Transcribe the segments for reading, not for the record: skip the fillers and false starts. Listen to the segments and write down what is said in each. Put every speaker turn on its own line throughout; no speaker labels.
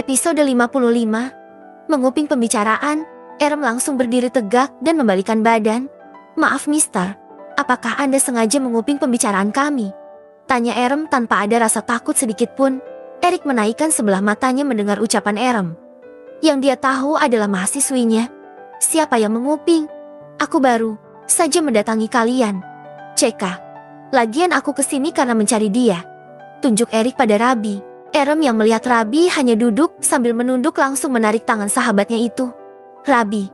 Episode 55. Menguping pembicaraan, Erem langsung berdiri tegak dan membalikkan badan. "Maaf, Mister. Apakah Anda sengaja menguping pembicaraan kami?" Tanya Erem tanpa ada rasa takut sedikit pun. Erik menaikkan sebelah matanya mendengar ucapan Erem. Yang dia tahu adalah mahasiswinya. "Siapa yang menguping? Aku baru saja mendatangi kalian. Ceka. Lagian aku kesini karena mencari dia." Tunjuk Erik pada Rabi. Erem yang melihat Rabi hanya duduk sambil menunduk langsung menarik tangan sahabatnya itu. "Rabi,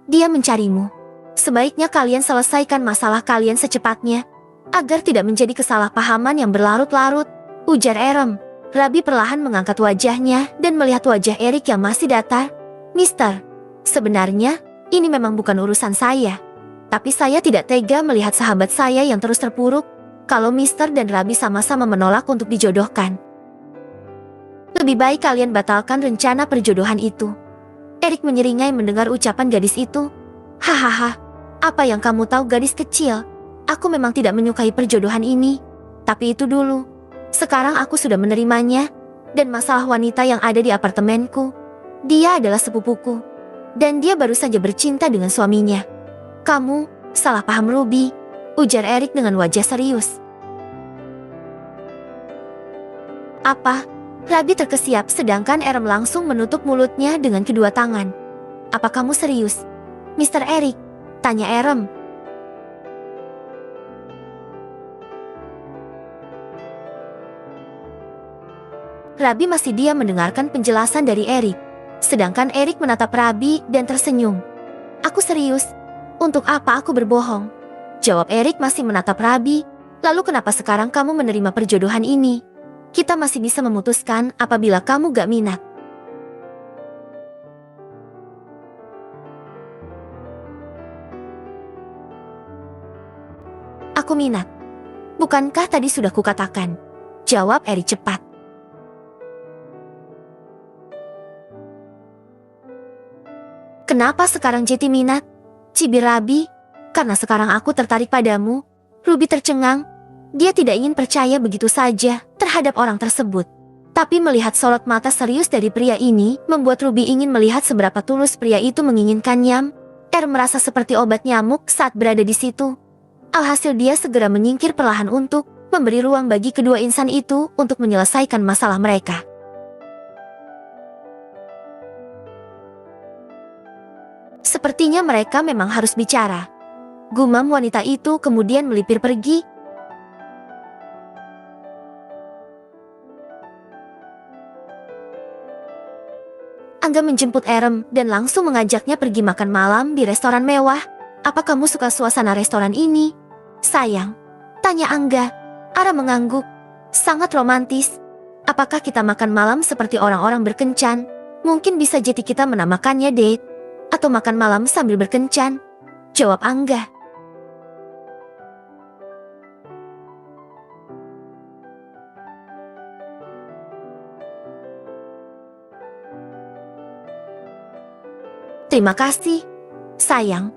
dia mencarimu. Sebaiknya kalian selesaikan masalah kalian secepatnya, agar tidak menjadi kesalahpahaman yang berlarut-larut," ujar Erem. Rabi perlahan mengangkat wajahnya dan melihat wajah Erik yang masih datar. "Mister, sebenarnya ini memang bukan urusan saya. Tapi saya tidak tega melihat sahabat saya yang terus terpuruk kalau Mister dan Rabi sama-sama menolak untuk dijodohkan. Lebih baik kalian batalkan rencana perjodohan itu." Erik menyeringai mendengar ucapan gadis itu. "Hahaha, apa yang kamu tahu gadis kecil? Aku memang tidak menyukai perjodohan ini. Tapi itu dulu. Sekarang aku sudah menerimanya. Dan masalah wanita yang ada di apartemenku, dia adalah sepupuku. Dan dia baru saja bercinta dengan suaminya." "Kamu salah paham, Ruby," ujar Erik dengan wajah serius. "Apa?" Rabi terkesiap sedangkan Erem langsung menutup mulutnya dengan kedua tangan. "Apa kamu serius, Mr. Erik?" tanya Erem. Rabi masih diam mendengarkan penjelasan dari Erik. Sedangkan Erik menatap Rabi dan tersenyum. "Aku serius. Untuk apa aku berbohong?" jawab Erik masih menatap Rabi. "Lalu kenapa sekarang kamu menerima perjodohan ini? Kita masih bisa memutuskan apabila kamu gak minat." "Aku minat. Bukankah tadi sudah kukatakan?" jawab Erik cepat. "Kenapa sekarang jadi minat?" cibir Rabi. "Karena sekarang aku tertarik padamu." Ruby tercengang. Dia tidak ingin percaya begitu saja terhadap orang tersebut. Tapi melihat sorot mata serius dari pria ini membuat Ruby ingin melihat seberapa tulus pria itu menginginkannya. Merasa seperti obat nyamuk saat berada di situ. Alhasil dia segera menyingkir perlahan untuk memberi ruang bagi kedua insan itu untuk menyelesaikan masalah mereka. "Sepertinya mereka memang harus bicara," gumam wanita itu kemudian melipir pergi. Angga menjemput Erem dan langsung mengajaknya pergi makan malam di restoran mewah. "Apa kamu suka suasana restoran ini, sayang?" tanya Angga. Ara mengangguk. "Sangat romantis. Apakah kita makan malam seperti orang-orang berkencan? Mungkin bisa jadi kita menamakannya date. Atau makan malam sambil berkencan," jawab Angga. "Terima kasih, sayang,"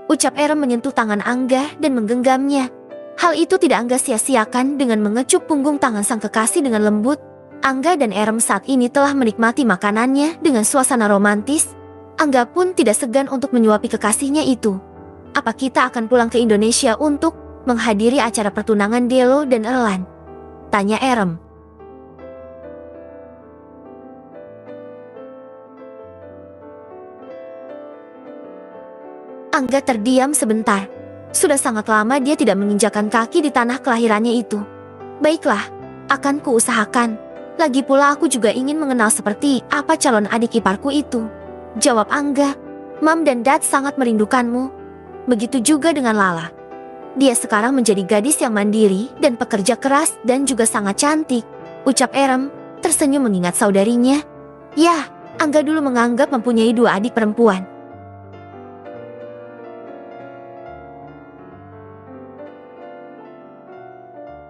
ucap Erem menyentuh tangan Angga dan menggenggamnya. Hal itu tidak Angga sia-siakan dengan mengecup punggung tangan sang kekasih dengan lembut. Angga dan Erem saat ini telah menikmati makanannya dengan suasana romantis. Angga pun tidak segan untuk menyuapi kekasihnya itu. "Apa kita akan pulang ke Indonesia untuk menghadiri acara pertunangan Delo dan Erlan?" tanya Erem. Angga terdiam sebentar. Sudah sangat lama dia tidak menginjakan kaki di tanah kelahirannya itu. "Baiklah, akan kuusahakan. Lagi pula aku juga ingin mengenal seperti apa calon adik iparku itu," jawab Angga. "Mam dan Dad sangat merindukanmu. Begitu juga dengan Lala. Dia sekarang menjadi gadis yang mandiri dan pekerja keras dan juga sangat cantik," ucap Erem, tersenyum mengingat saudarinya. Yah, Angga dulu menganggap mempunyai dua adik perempuan.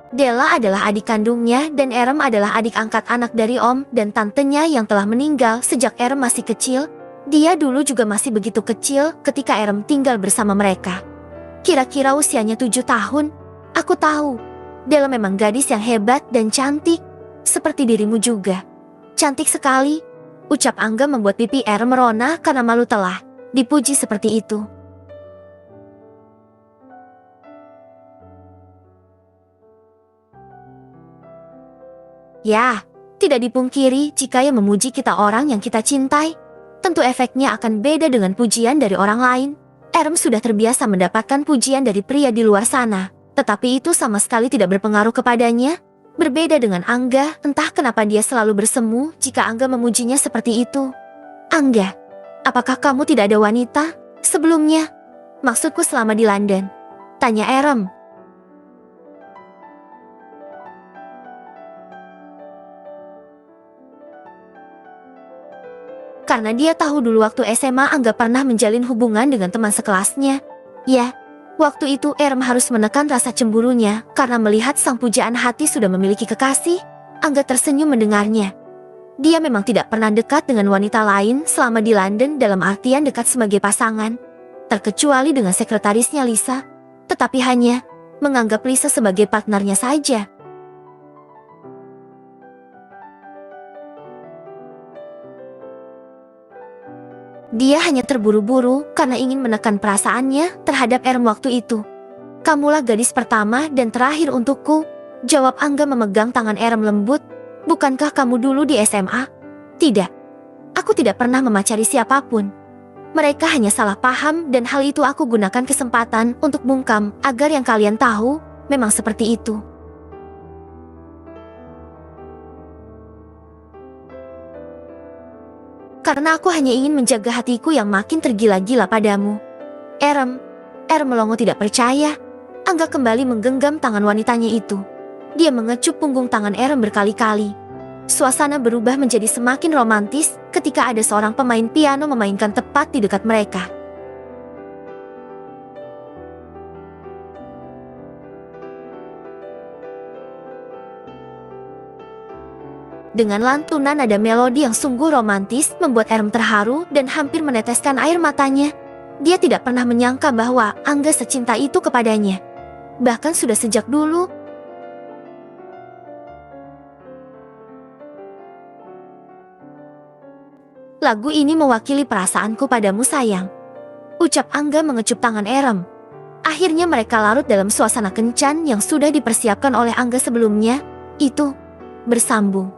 Della adalah adik kandungnya dan Erem adalah adik angkat anak dari om dan tantenya yang telah meninggal sejak Erem masih kecil. Dia dulu juga masih begitu kecil ketika Erem tinggal bersama mereka. Kira-kira usianya 7 tahun. Aku tahu, Della memang gadis yang hebat dan cantik, seperti dirimu juga. Cantik sekali, Ucap Angga membuat pipi Erem merona karena malu telah dipuji seperti itu. Ya, tidak dipungkiri jika yang memuji kita orang yang kita cintai, tentu efeknya akan beda dengan pujian dari orang lain. Erem sudah terbiasa mendapatkan pujian dari pria di luar sana, tetapi itu sama sekali tidak berpengaruh kepadanya. Berbeda dengan Angga, entah kenapa dia selalu bersemu jika Angga memujinya seperti itu. Angga, apakah kamu tidak ada wanita sebelumnya? Maksudku selama di London, tanya Erem. Karena dia tahu dulu waktu SMA Angga pernah menjalin hubungan dengan teman sekelasnya. Ya, waktu itu Erem harus menekan rasa cemburunya karena melihat sang pujaan hati sudah memiliki kekasih. Angga tersenyum mendengarnya. Dia memang tidak pernah dekat dengan wanita lain selama di London dalam artian dekat sebagai pasangan. Terkecuali dengan sekretarisnya Lisa, tetapi hanya menganggap Lisa sebagai partnernya saja. Dia hanya terburu-buru karena ingin menekan perasaannya terhadap Erem waktu itu. Kamulah gadis pertama dan terakhir untukku, jawab Angga memegang tangan Erem lembut. Bukankah kamu dulu di SMA? Tidak, aku tidak pernah memacari siapapun. Mereka hanya salah paham dan hal itu aku gunakan kesempatan untuk bungkam agar yang kalian tahu memang seperti itu. Karena aku hanya ingin menjaga hatiku yang makin tergila-gila padamu. Erem melongo tidak percaya. Angga kembali menggenggam tangan wanitanya itu. Dia mengecup punggung tangan Erem berkali-kali. Suasana berubah menjadi semakin romantis ketika ada seorang pemain piano memainkan tepat di dekat mereka. Dengan lantunan nada melodi yang sungguh romantis membuat Erem terharu dan hampir meneteskan air matanya. Dia tidak pernah menyangka bahwa Angga secinta itu kepadanya. Bahkan sudah sejak dulu. Lagu ini mewakili perasaanku padamu sayang, ucap Angga mengecup tangan Erem. Akhirnya mereka larut dalam suasana kencan yang sudah dipersiapkan oleh Angga sebelumnya. Itu bersambung.